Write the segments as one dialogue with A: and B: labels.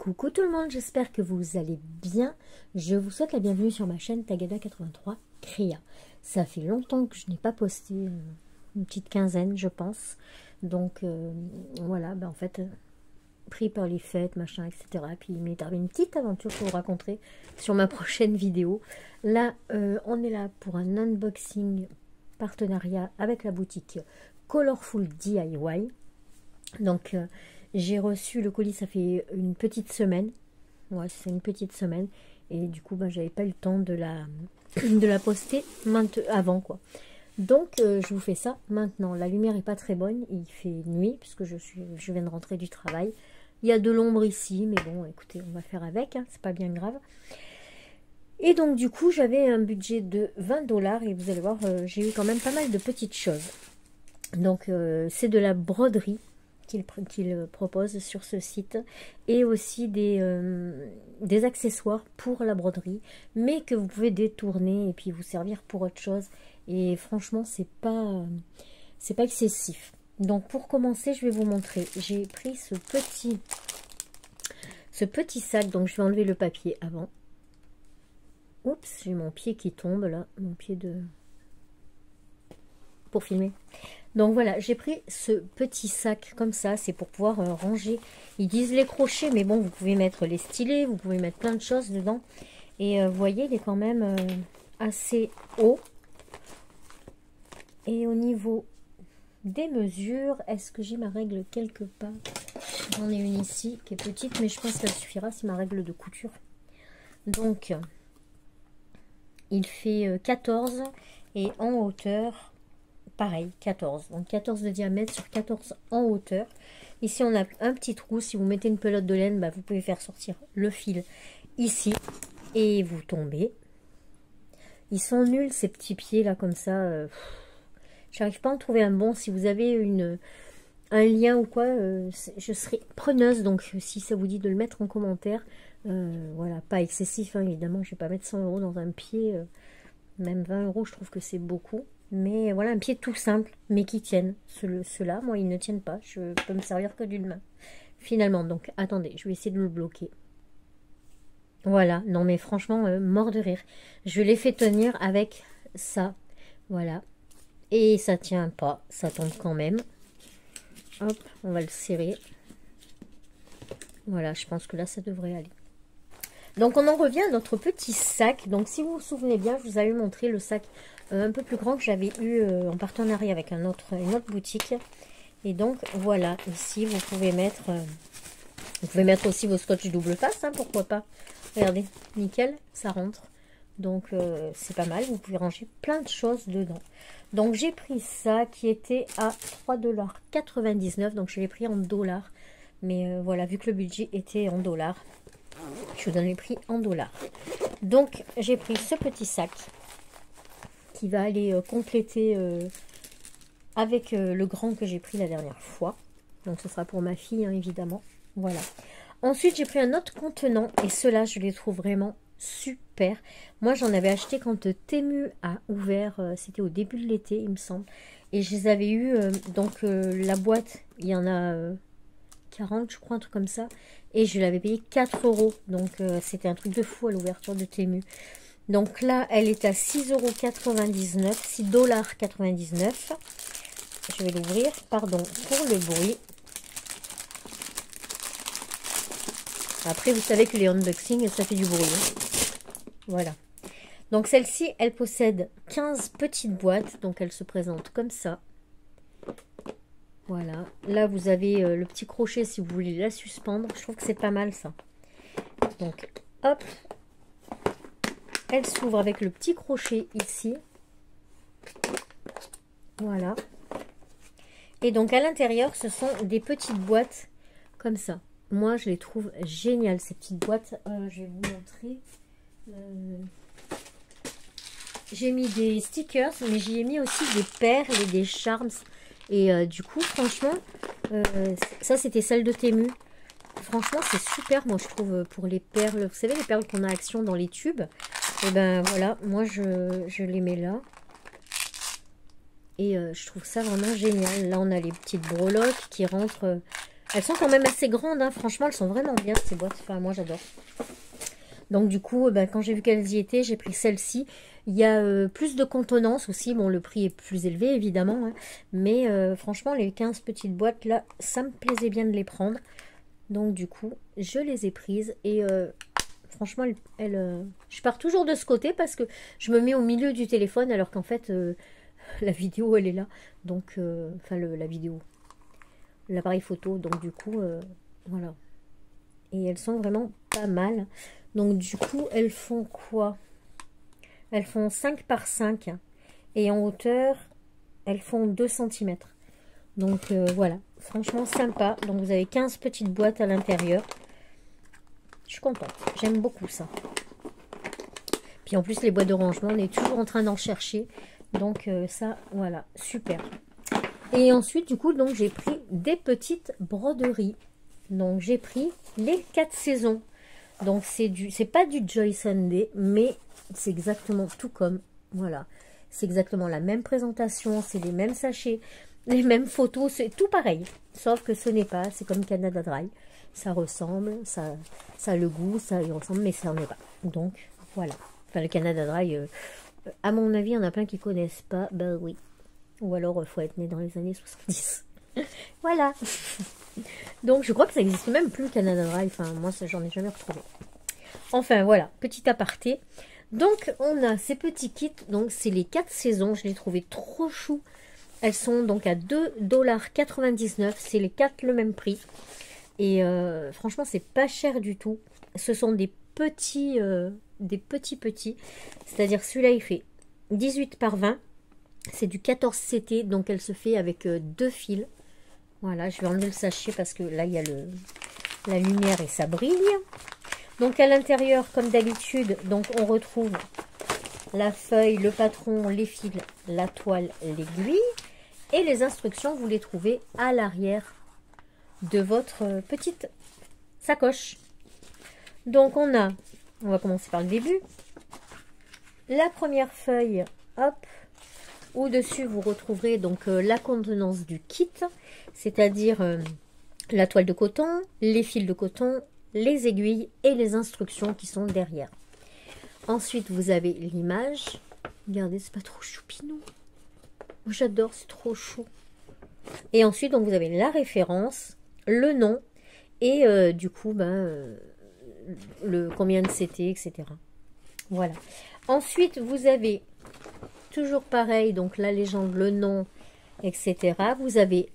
A: Coucou tout le monde, j'espère que vous allez bien. Je vous souhaite la bienvenue sur ma chaîne Tagada83 Créa. Ça fait longtemps que je n'ai pas posté, une petite quinzaine je pense. Donc voilà, en fait, pris par les fêtes, machin, etc. Puis il m'est arrivé une petite aventure que je vous raconterai sur ma prochaine vidéo. Là, on est là pour un unboxing partenariat avec la boutique Colorful DIY. Donc j'ai reçu le colis, ça fait une petite semaine. Ouais, c'est une petite semaine. Et du coup, j'avais pas eu le temps de la poster avant, quoi. Donc, je vous fais ça maintenant. La lumière est pas très bonne. Il fait nuit, puisque je viens de rentrer du travail. Il y a de l'ombre ici, mais bon, écoutez, on va faire avec. Hein, c'est pas bien grave. Et donc, du coup, j'avais un budget de 20 $. Et vous allez voir, j'ai eu quand même pas mal de petites choses. Donc, c'est de la broderie qu'il propose sur ce site, et aussi des accessoires pour la broderie, mais que vous pouvez détourner et puis vous servir pour autre chose. Et franchement, c'est pas excessif. Donc pour commencer, je vais vous montrer. J'ai pris ce petit sac, donc je vais enlever le papier avant. Oups, j'ai mon pied qui tombe là, mon pied pour filmer. Donc voilà, j'ai pris ce petit sac comme ça, c'est pour pouvoir ranger. Ils disent les crochets, mais bon, vous pouvez mettre les stylets, vous pouvez mettre plein de choses dedans. Et vous voyez, il est quand même assez haut. Et au niveau des mesures, est-ce que j'ai ma règle quelque part? J'en ai une ici qui est petite, mais je pense qu'elle suffira, c'est ma règle de couture. Donc, il fait 14 et en hauteur... pareil, 14. Donc 14 de diamètre sur 14 en hauteur. Ici, on a un petit trou. Si vous mettez une pelote de laine, vous pouvez faire sortir le fil ici. Et vous tombez. Ils sont nuls, ces petits pieds là, comme ça. J'arrive pas à en trouver un bon. Si vous avez un lien ou quoi, je serai preneuse. Donc, si ça vous dit de le mettre en commentaire. Voilà, pas excessif, hein, évidemment. Je vais pas mettre 100 € dans un pied. Même 20 €, je trouve que c'est beaucoup. Mais voilà, un pied tout simple, mais qui tiennent. Ceux-là, moi, ils ne tiennent pas. Je peux me servir que d'une main. Finalement, donc, attendez, je vais essayer de le bloquer. Voilà, non mais franchement, mort de rire. Je l'ai fait tenir avec ça. Voilà. Et ça tient pas, ça tombe quand même. Hop, on va le serrer. Voilà, je pense que là, ça devrait aller. Donc on en revient à notre petit sac. Donc si vous vous souvenez bien, je vous avais montré le sac un peu plus grand que j'avais eu en partenariat avec une autre boutique. Et donc voilà, ici vous pouvez mettre aussi vos scotch double face, hein, pourquoi pas. Regardez, nickel, ça rentre. Donc c'est pas mal, vous pouvez ranger plein de choses dedans. Donc j'ai pris ça qui était à 3,99 $. Donc je l'ai pris en dollars. Mais voilà, vu que le budget était en dollars, je vous donne les prix en dollars. Donc j'ai pris ce petit sac qui va aller compléter avec le grand que j'ai pris la dernière fois. Donc ce sera pour ma fille, hein, évidemment. Voilà. Ensuite j'ai pris un autre contenant et ceux-là je les trouve vraiment super. Moi j'en avais acheté quand Temu a ouvert, c'était au début de l'été il me semble. Et je les avais eu, donc la boîte, il y en a 40 je crois, un truc comme ça. Et je l'avais payé 4 €. Donc c'était un truc de fou à l'ouverture de Temu. Donc là, elle est à 6,99 €, 6,99 $. Je vais l'ouvrir, pardon pour le bruit. Après, vous savez que les unboxings, ça fait du bruit. Hein. Voilà. Donc celle-ci, elle possède 15 petites boîtes. Donc elle se présente comme ça. Voilà. Là, vous avez le petit crochet si vous voulez la suspendre. Je trouve que c'est pas mal ça. Donc, hop. Elle s'ouvre avec le petit crochet ici. Voilà. Et donc, à l'intérieur, ce sont des petites boîtes comme ça. Moi, je les trouve géniales, ces petites boîtes. Je vais vous montrer. J'ai mis des stickers, mais j'y ai mis aussi des perles et des charms. Et du coup, franchement, ça, c'était celle de Temu. Franchement, c'est super, moi, je trouve, pour les perles. Vous savez, les perles qu'on a action dans les tubes. Et ben voilà, moi, je les mets là. Et je trouve ça vraiment génial. Là, on a les petites breloques qui rentrent Elles sont quand même assez grandes, hein. Franchement, elles sont vraiment bien ces boîtes. Enfin, moi, j'adore. Donc, du coup, quand j'ai vu qu'elles y étaient, j'ai pris celle-ci. Il y a plus de contenance aussi. Bon, le prix est plus élevé, évidemment. Hein. Mais franchement, les 15 petites boîtes, là, ça me plaisait bien de les prendre. Donc, du coup, je les ai prises. Et franchement, je pars toujours de ce côté parce que je me mets au milieu du téléphone alors qu'en fait, la vidéo, elle est là. Donc, enfin, la vidéo, l'appareil photo. Donc, du coup, voilà. Et elles sont vraiment pas mal. Donc, du coup, elles font quoi? Elles font 5 par 5. Et en hauteur, elles font 2 cm. Donc, voilà. Franchement, sympa. Donc, vous avez 15 petites boîtes à l'intérieur. Je suis contente. J'aime beaucoup ça. Puis, en plus, les boîtes de rangement, on est toujours en train d'en chercher. Donc, ça, voilà. Super. Et ensuite, du coup, donc j'ai pris des petites broderies. Donc, j'ai pris les 4 saisons. Donc, c'est pas du Joy Sunday, mais c'est exactement tout comme. Voilà. C'est exactement la même présentation, c'est les mêmes sachets, les mêmes photos, c'est tout pareil. Sauf que ce n'est pas, c'est comme Canada Dry. Ça ressemble, ça a le goût, ça y ressemble, mais ça n'en est pas. Donc, voilà. Enfin, le Canada Dry, à mon avis, il y en a plein qui connaissent pas. Ben oui. Ou alors, il faut être né dans les années 70. Voilà. Donc, je crois que ça existe même plus, le Canada Dry. Enfin, moi, j'en ai jamais retrouvé. Enfin, voilà. Petit aparté. Donc, on a ces petits kits. Donc, c'est les 4 saisons. Je les ai trouvés trop choux. Elles sont donc à 2,99 $. C'est les 4 le même prix. Et franchement, c'est pas cher du tout. Ce sont des petits. C'est-à-dire, celui-là, il fait 18 par 20. C'est du 14 CT, donc elle se fait avec 2 fils. Voilà, je vais enlever le sachet parce que là, il y a la lumière et ça brille. Donc, à l'intérieur, comme d'habitude, donc on retrouve la feuille, le patron, les fils, la toile, l'aiguille. Et les instructions, vous les trouvez à l'arrière de votre petite sacoche. Donc, on va commencer par le début. La première feuille, hop. Au-dessus, vous retrouverez donc la contenance du kit, c'est-à-dire la toile de coton, les fils de coton, les aiguilles et les instructions qui sont derrière. Ensuite, vous avez l'image. Regardez, c'est pas trop choupinou. Moi, j'adore, c'est trop chou. Et ensuite, donc, vous avez la référence, le nom et du coup, le combien de CT, etc. Voilà. Ensuite, vous avez toujours pareil, donc la légende, le nom, etc. Vous avez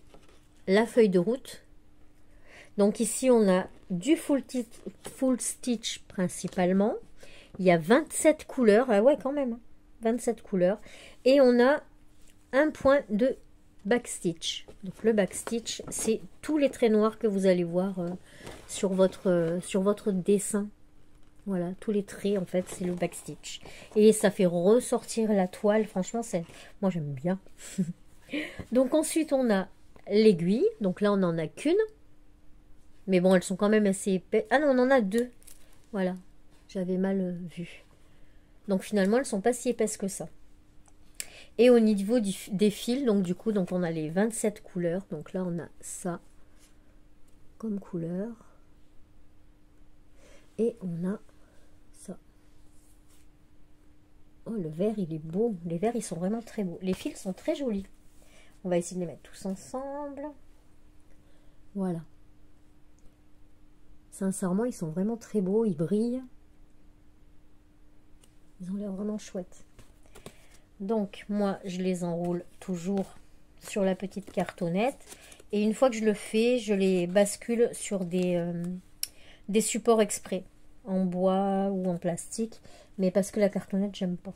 A: la feuille de route. Donc ici, on a du full stitch principalement. Il y a 27 couleurs. Ah ouais, quand même. 27 couleurs. Et on a un point de backstitch. Donc le backstitch, c'est tous les traits noirs que vous allez voir sur votre dessin. Voilà, tous les traits, en fait, c'est le backstitch. Et ça fait ressortir la toile. Franchement, moi, j'aime bien. Donc, ensuite, on a l'aiguille. Donc là, on n'en a qu'une. Mais bon, elles sont quand même assez épaises. Ah non, on en a 2. Voilà, j'avais mal vu. Donc, finalement, elles ne sont pas si épaisses que ça. Et au niveau des fils, donc du coup, donc on a les 27 couleurs. Donc là, on a ça comme couleur. Et on a ça. Oh, le vert, il est beau. Les verts, ils sont vraiment très beaux. Les fils sont très jolis. On va essayer de les mettre tous ensemble. Voilà. Sincèrement, ils sont vraiment très beaux. Ils brillent. Ils ont l'air vraiment chouettes. Donc, moi, je les enroule toujours sur la petite cartonnette. Et une fois que je le fais, je les bascule sur des supports exprès. En bois ou en plastique. Mais parce que la cartonnette, j'aime pas.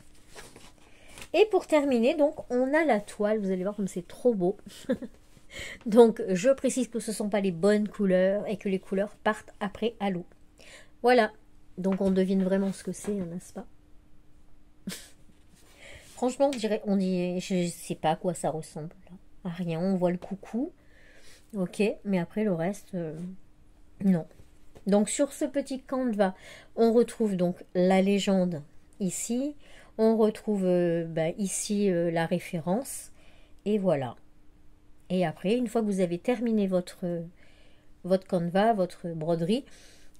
A: Et pour terminer, donc, on a la toile. Vous allez voir comme c'est trop beau. Donc, je précise que ce ne sont pas les bonnes couleurs et que les couleurs partent après à l'eau. Voilà. Donc, on devine vraiment ce que c'est, n'est-ce pas? Franchement, je ne sais pas à quoi ça ressemble. Là. À rien. On voit le coucou. Ok. Mais après, le reste, non. Donc, sur ce petit canevas, on retrouve donc la légende ici. On retrouve ici la référence. Et voilà. Et après, une fois que vous avez terminé votre votre canevas, votre broderie.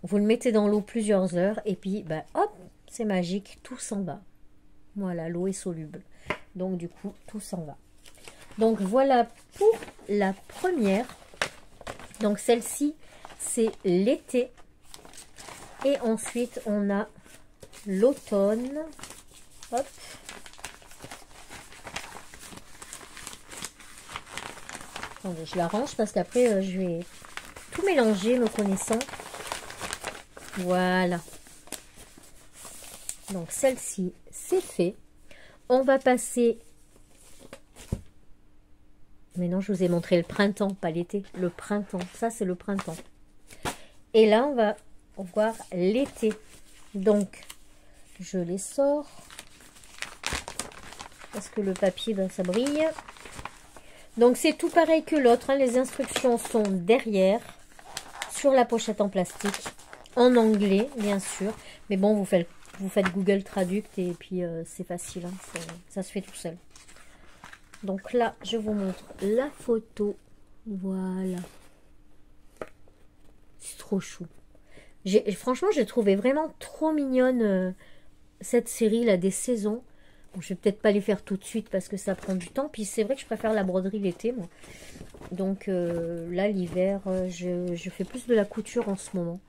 A: Vous le mettez dans l'eau plusieurs heures et puis, ben, hop, c'est magique, tout s'en va. Voilà, l'eau est soluble. Donc, du coup, tout s'en va. Donc, voilà pour la première. Donc, celle-ci, c'est l'été. Et ensuite, on a l'automne. Hop. Attendez, je la range parce qu'après, je vais tout mélanger, me connaissant. Voilà. Donc, celle-ci, c'est fait. On va passer... Mais non, je vous ai montré le printemps, pas l'été. Le printemps, ça, c'est le printemps. Et là, on va voir l'été. Donc, je les sors. Parce que le papier, ben, ça brille. Donc, c'est tout pareil que l'autre. Hein. Les instructions sont derrière, sur la pochette en plastique. En anglais, bien sûr. Mais bon, vous faites Google Traduct et puis c'est facile. Hein. Ça se fait tout seul. Donc là, je vous montre la photo. Voilà. C'est trop chou. Franchement, j'ai trouvé vraiment trop mignonne cette série là des saisons. Bon, je vais peut-être pas les faire tout de suite parce que ça prend du temps. Puis c'est vrai que je préfère la broderie l'été, moi. Donc là, l'hiver, je fais plus de la couture en ce moment.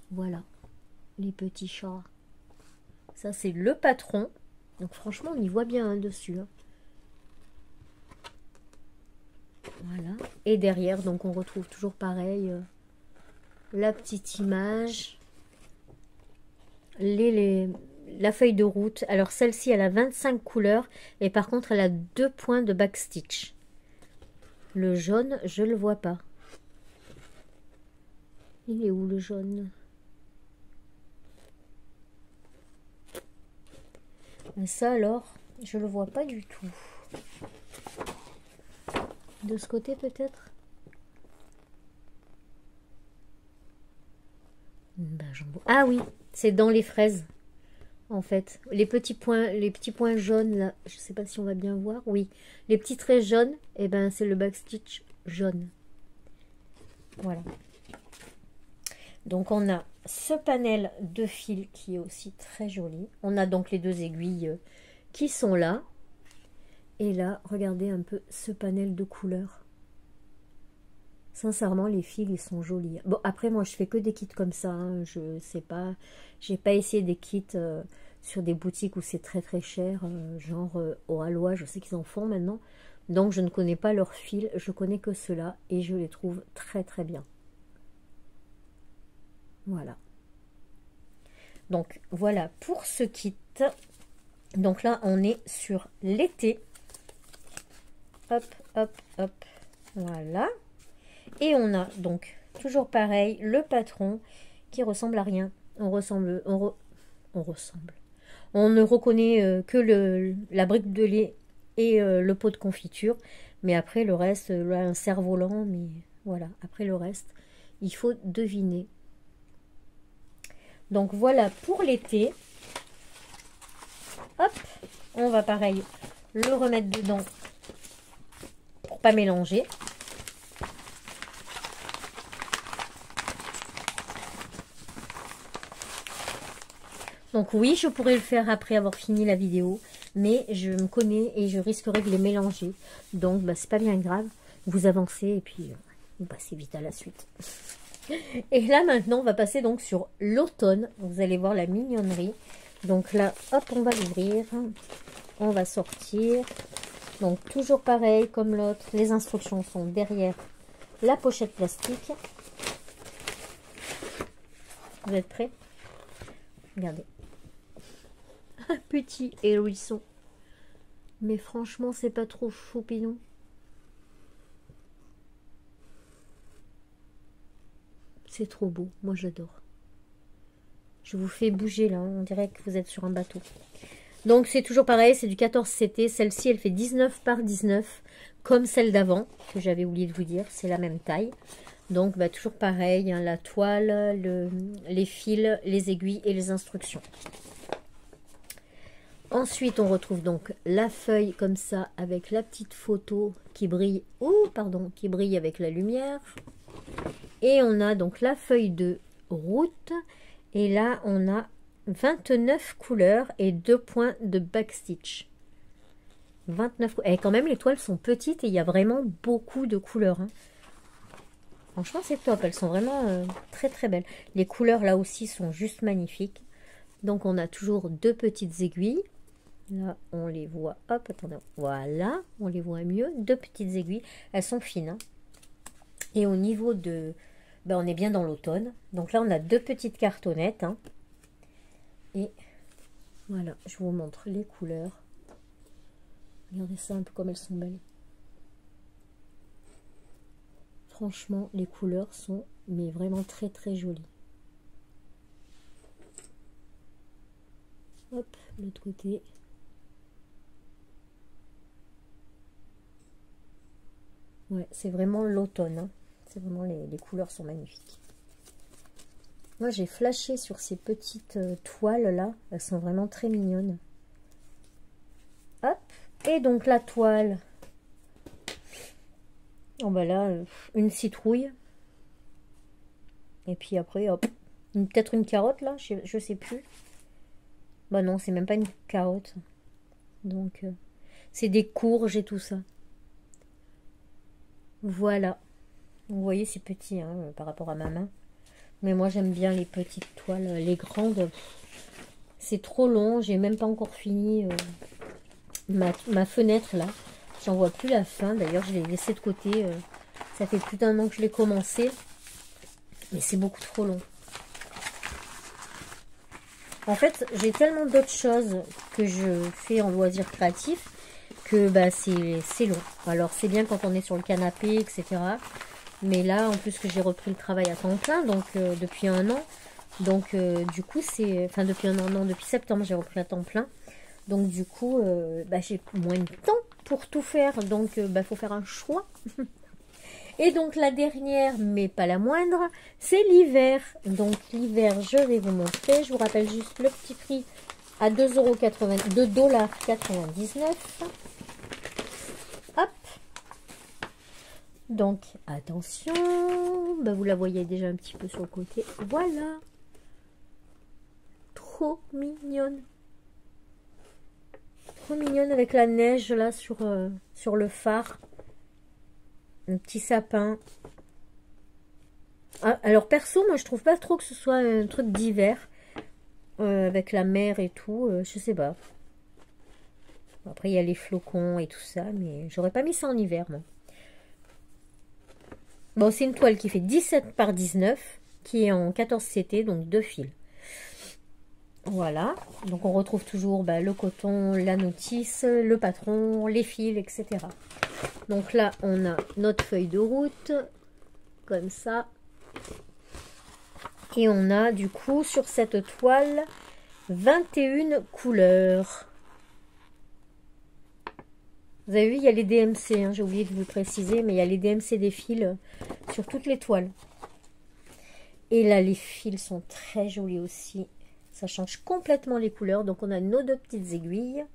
A: Voilà. Les petits chats. Ça, c'est le patron. Donc franchement, on y voit bien hein, dessus. Hein. Voilà. Et derrière, donc on retrouve toujours pareil la petite image. La feuille de route. Alors celle-ci, elle a 25 couleurs. Et par contre, elle a 2 points de backstitch. Le jaune, je le vois pas. Il est où le jaune? Mais ça alors, je le vois pas du tout. De ce côté peut-être? Ben, ah oui, c'est dans les fraises. En fait, les petits points jaunes là, je sais pas si on va bien voir. Oui, les petits traits jaunes, et ben c'est le backstitch jaune. Voilà. Donc on a ce panel de fil qui est aussi très joli. On a donc les 2 aiguilles qui sont là. Et là, regardez un peu ce panel de couleurs. Sincèrement, les fils, ils sont jolis. Bon, après, moi, je fais que des kits comme ça. Hein. Je sais pas, j'ai pas essayé des kits sur des boutiques où c'est très très cher. Genre au Halois, je sais qu'ils en font maintenant. Donc, je ne connais pas leurs fils. Je connais que ceux-là et je les trouve très très bien. Voilà. Donc, voilà pour ce kit. Donc là, on est sur l'été. Hop, hop, hop. Voilà. Et on a donc, toujours pareil, le patron qui ressemble à rien. On ressemble. On ne reconnaît que la brique de lait et le pot de confiture. Mais après, le reste, là, un cerf-volant. Mais voilà, après le reste, il faut deviner. Donc voilà pour l'été. Hop, on va pareil le remettre dedans pour pas mélanger. Donc oui, je pourrais le faire après avoir fini la vidéo, mais je me connais et je risquerais de les mélanger. Donc bah, c'est pas bien grave, vous avancez et puis vous passez vite à la suite. Et là maintenant, on va passer donc sur l'automne. Vous allez voir la mignonnerie. Donc là, hop, on va l'ouvrir. On va sortir. Donc toujours pareil comme l'autre. Les instructions sont derrière la pochette plastique. Vous êtes prêts? Regardez. Un petit hérisson. Mais franchement, c'est pas trop choupinou. C'est trop beau. Moi, j'adore. Je vous fais bouger là. On dirait que vous êtes sur un bateau. Donc, c'est toujours pareil. C'est du 14 CT. Celle-ci, elle fait 19 par 19. Comme celle d'avant. Que j'avais oublié de vous dire. C'est la même taille. Donc, bah, toujours pareil. Hein, la toile, les fils, les aiguilles et les instructions. Ensuite, on retrouve donc la feuille comme ça. Avec la petite photo qui brille. Oh, pardon. Qui brille avec la lumière. Et on a donc la feuille de route. Et là, on a 29 couleurs et 2 points de backstitch. 29. Et quand même, les toiles sont petites et il y a vraiment beaucoup de couleurs. Hein. Franchement, c'est top. Elles sont vraiment très très belles. Les couleurs là aussi sont juste magnifiques. Donc, on a toujours 2 petites aiguilles. Là, on les voit. Hop, attendez. Voilà, on les voit mieux. 2 petites aiguilles. Elles sont fines. Hein. Et au niveau de... Ben, on est bien dans l'automne. Donc là, on a 2 petites cartonnettes. Hein. Et voilà, je vous montre les couleurs. Regardez ça un peu comme elles sont belles. Franchement, les couleurs sont mais vraiment très très jolies. Hop, l'autre côté. Ouais, c'est vraiment l'automne. Hein. C'est vraiment les couleurs sont magnifiques. Moi, j'ai flashé sur ces petites toiles là. Elles sont vraiment très mignonnes. Hop. Et donc la toile. Oh bah là, une citrouille. Et puis après, hop. Peut-être une carotte là. Je sais plus. Bah non, c'est même pas une carotte. Donc, c'est des courges et tout ça. Voilà. Vous voyez, c'est petit hein, par rapport à ma main. Mais moi, j'aime bien les petites toiles. Les grandes, c'est trop long. J'ai même pas encore fini ma fenêtre, là. J'en vois plus la fin. D'ailleurs, je l'ai laissé de côté. Ça fait plus d'un an que je l'ai commencé. Mais c'est beaucoup trop long. En fait, j'ai tellement d'autres choses que je fais en loisirs créatifs que bah, c'est long. Alors, c'est bien quand on est sur le canapé, etc. Mais là, en plus que j'ai repris le travail à temps plein, donc depuis un an. Donc, du coup, c'est... Enfin, depuis un an, non, depuis septembre, j'ai repris à temps plein. Donc, du coup, bah, j'ai moins de temps pour tout faire. Donc, bah, faut faire un choix. Et donc, la dernière, mais pas la moindre, c'est l'hiver. Donc, l'hiver, je vais vous montrer. Je vous rappelle juste le petit prix à 2,99 $. Hop. Donc, attention, bah, vous la voyez déjà un petit peu sur le côté. Voilà. Trop mignonne. Trop mignonne avec la neige là sur le phare. Un petit sapin. Ah, alors, perso, moi, je trouve pas trop que ce soit un truc d'hiver. Avec la mer et tout. Je sais pas. Après, il y a les flocons et tout ça. Mais j'aurais pas mis ça en hiver, moi. Bon, c'est une toile qui fait 17 par 19, qui est en 14 CT, donc 2 fils. Voilà, donc on retrouve toujours bah, le coton, la notice, le patron, les fils, etc. Donc là, on a notre feuille de route, comme ça. Et on a du coup, sur cette toile, 21 couleurs. Vous avez vu, il y a les DMC, hein, j'ai oublié de vous le préciser, mais il y a les DMC des fils sur toutes les toiles. Et là, les fils sont très jolis aussi. Ça change complètement les couleurs. Donc, on a nos 2 petites aiguilles.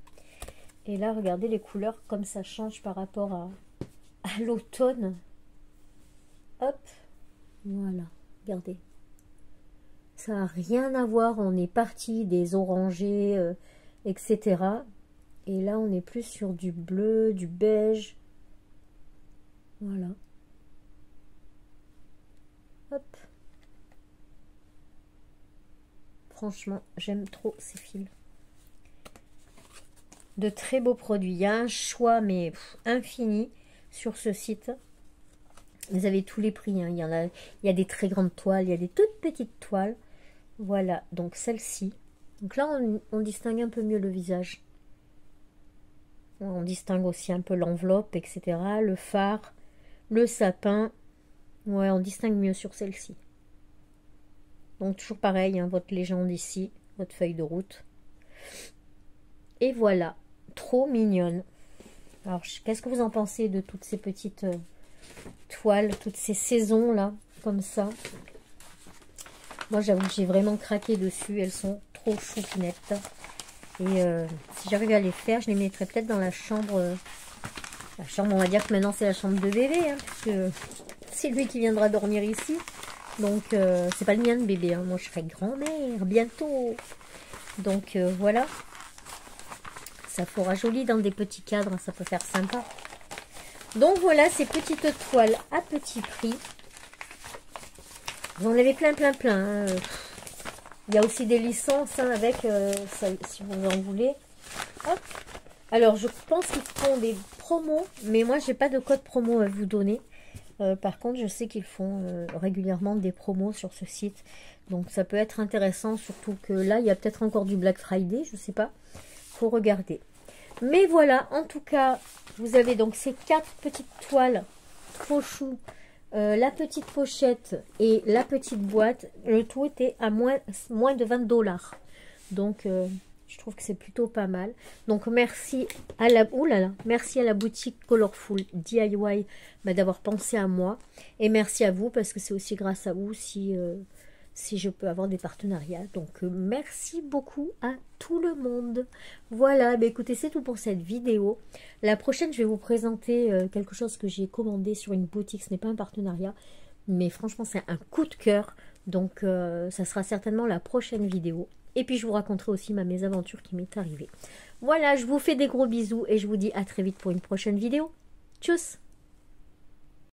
A: Et là, regardez les couleurs comme ça change par rapport à l'automne. Hop, voilà, regardez. Ça n'a rien à voir, on est parti des orangés, etc. Et là, on est plus sur du bleu, du beige. Voilà. Hop. Franchement, j'aime trop ces fils. De très beaux produits. Il y a un choix, mais infini sur ce site. Vous avez tous les prix. Hein. Il y a des très grandes toiles, il y a des toutes petites toiles. Voilà, donc celle-ci. Donc là, on distingue un peu mieux le visage. On distingue aussi un peu l'enveloppe, etc. Le phare, le sapin. Ouais, on distingue mieux sur celle-ci. Donc toujours pareil, hein, votre légende ici, votre feuille de route. Et voilà, trop mignonne. Alors, qu'est-ce que vous en pensez de toutes ces petites toiles, toutes ces saisons là, comme ça? Moi, j'avoue que j'ai vraiment craqué dessus. Elles sont trop choupinettes. Et si j'arrive à les faire, je les mettrai peut-être dans la chambre. La chambre, on va dire que maintenant c'est la chambre de bébé, hein, puisque c'est lui qui viendra dormir ici. Donc, c'est pas le mien de bébé. Hein. Moi, je serai grand-mère bientôt. Donc, voilà. Ça fera joli dans des petits cadres. Ça peut faire sympa. Donc, voilà ces petites toiles à petit prix. Vous en avez plein, plein, plein. Hein. Il y a aussi des licences hein, avec, ça, si vous en voulez. Hop. Alors, je pense qu'ils font des promos, mais moi, j'ai pas de code promo à vous donner. Par contre, je sais qu'ils font régulièrement des promos sur ce site. Donc, ça peut être intéressant, surtout que là, il y a peut-être encore du Black Friday, je sais pas. Faut regarder. Mais voilà, en tout cas, vous avez donc ces 4 petites toiles trop chou. La petite pochette et la petite boîte, le tout était à moins de 20 $. Donc, je trouve que c'est plutôt pas mal. Donc, merci à la, merci à la boutique Colorful DIY d'avoir pensé à moi. Et merci à vous parce que c'est aussi grâce à vous si je peux avoir des partenariats. Donc, merci beaucoup à tout le monde. Voilà, bah, écoutez, c'est tout pour cette vidéo. La prochaine, je vais vous présenter quelque chose que j'ai commandé sur une boutique. Ce n'est pas un partenariat, mais franchement, c'est un coup de cœur. Donc, ça sera certainement la prochaine vidéo. Et puis, je vous raconterai aussi ma mésaventure qui m'est arrivée. Voilà, je vous fais des gros bisous et je vous dis à très vite pour une prochaine vidéo. Tchuss!